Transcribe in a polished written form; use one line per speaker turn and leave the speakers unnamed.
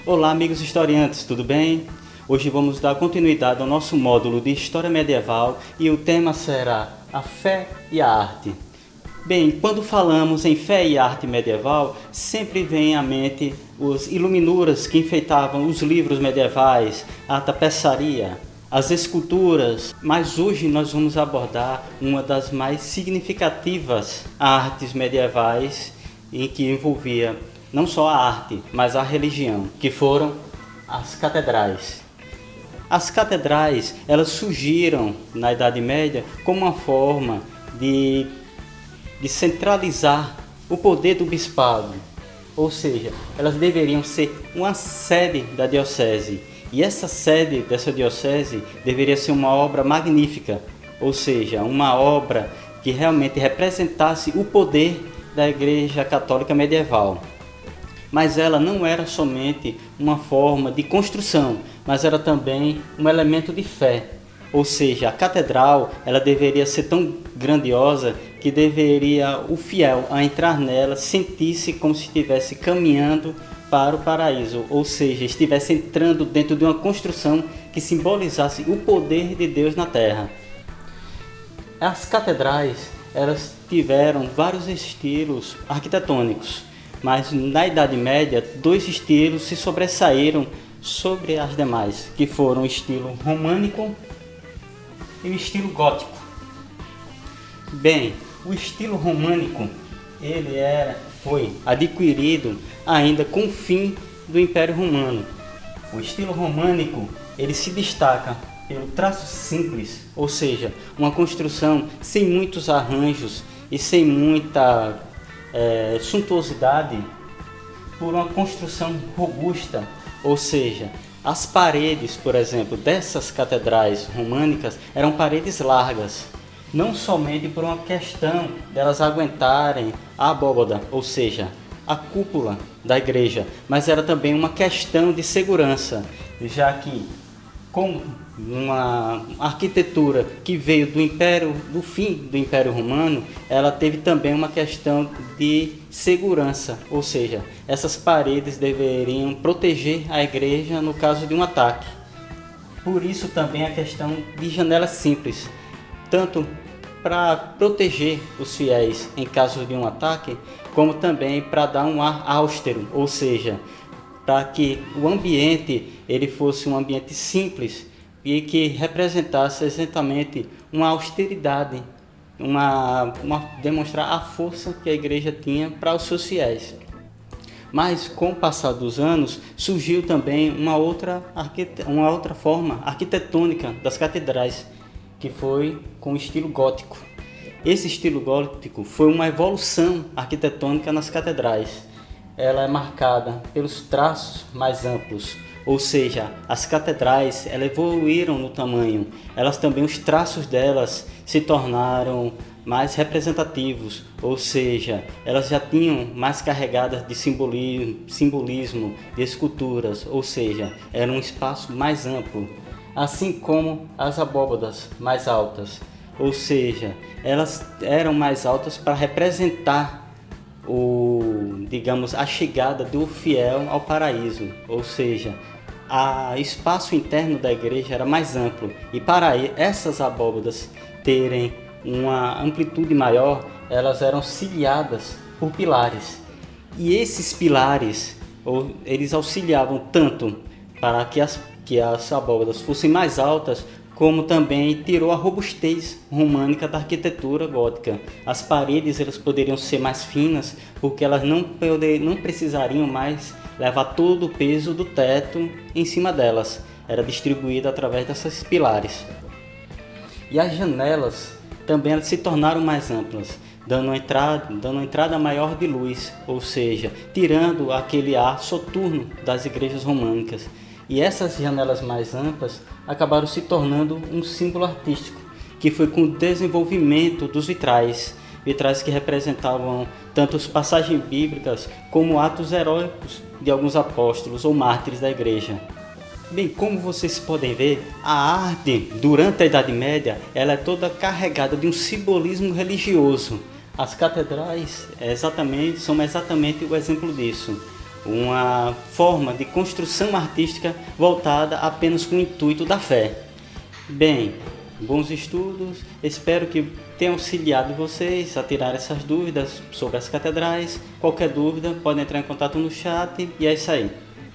Olá, amigos historiantes, tudo bem? Hoje vamos dar continuidade ao nosso módulo de História Medieval e o tema será a fé e a arte. Bem, quando falamos em fé e arte medieval, sempre vem à mente os iluminuras que enfeitavam os livros medievais, a tapeçaria, as esculturas, mas hoje nós vamos abordar uma das mais significativas artes medievais em que envolvia não só a arte, mas a religião, que foram as catedrais. As catedrais, elas surgiram na Idade Média como uma forma de centralizar o poder do bispado, ou seja, elas deveriam ser uma sede da diocese, e essa sede dessa diocese deveria ser uma obra magnífica, ou seja, uma obra que realmente representasse o poder da Igreja Católica medieval. Mas ela não era somente uma forma de construção, mas era também um elemento de fé. Ou seja, a catedral ela deveria ser tão grandiosa que deveria o fiel a entrar nela sentir-se como se estivesse caminhando para o paraíso, ou seja, estivesse entrando dentro de uma construção que simbolizasse o poder de Deus na terra. As catedrais elas tiveram vários estilos arquitetônicos, mas na Idade Média, dois estilos se sobressaíram sobre as demais, que foram o estilo românico e o estilo gótico. Bem, o estilo românico foi adquirido ainda com o fim do Império Romano. O estilo românico ele se destaca pelo traço simples, ou seja, uma construção sem muitos arranjos e sem muita suntuosidade, por uma construção robusta, ou seja, as paredes, por exemplo, dessas catedrais românicas eram paredes largas, não somente por uma questão delas aguentarem a abóbada, ou seja, a cúpula da igreja, mas era também uma questão de segurança, já que com uma arquitetura que veio do fim do Império Romano, ela teve também uma questão de segurança, ou seja, essas paredes deveriam proteger a igreja no caso de um ataque. Por isso também a questão de janelas simples, tanto para proteger os fiéis em caso de um ataque, como também para dar um ar austero, ou seja, para que o ambiente ele fosse um ambiente simples e que representasse exatamente uma austeridade, demonstrar a força que a igreja tinha para os seus fiéis. Mas com o passar dos anos surgiu também uma outra forma arquitetônica das catedrais, que foi com o estilo gótico. Esse estilo gótico foi uma evolução arquitetônica nas catedrais. Ela é marcada pelos traços mais amplos, ou seja, as catedrais elas evoluíram no tamanho, os traços delas se tornaram mais representativos, ou seja, elas já tinham mais carregadas de simbolismo, de esculturas, ou seja, era um espaço mais amplo, assim como as abóbadas mais altas, ou seja, elas eram mais altas para representar a chegada do fiel ao paraíso, ou seja, o espaço interno da igreja era mais amplo, e para essas abóbadas terem uma amplitude maior, elas eram ciliadas por pilares, e esses pilares eles auxiliavam tanto para que as abóbadas fossem mais altas, como também tirou a robustez românica da arquitetura gótica. As paredes elas poderiam ser mais finas, porque elas não precisariam mais levar todo o peso do teto em cima delas. Era distribuído através desses pilares. E as janelas também elas se tornaram mais amplas, dando uma entrada maior de luz, ou seja, tirando aquele ar soturno das igrejas românicas. E essas janelas mais amplas acabaram se tornando um símbolo artístico, que foi com o desenvolvimento dos vitrais que representavam tanto as passagens bíblicas como atos heróicos de alguns apóstolos ou mártires da igreja. Bem, como vocês podem ver, a arte durante a Idade Média ela é toda carregada de um simbolismo religioso. As catedrais são exatamente o exemplo disso. uma forma de construção artística voltada apenas com o intuito da fé. Bem, bons estudos, espero que tenha auxiliado vocês a tirar essas dúvidas sobre as catedrais. Qualquer dúvida, pode entrar em contato no chat e é isso aí.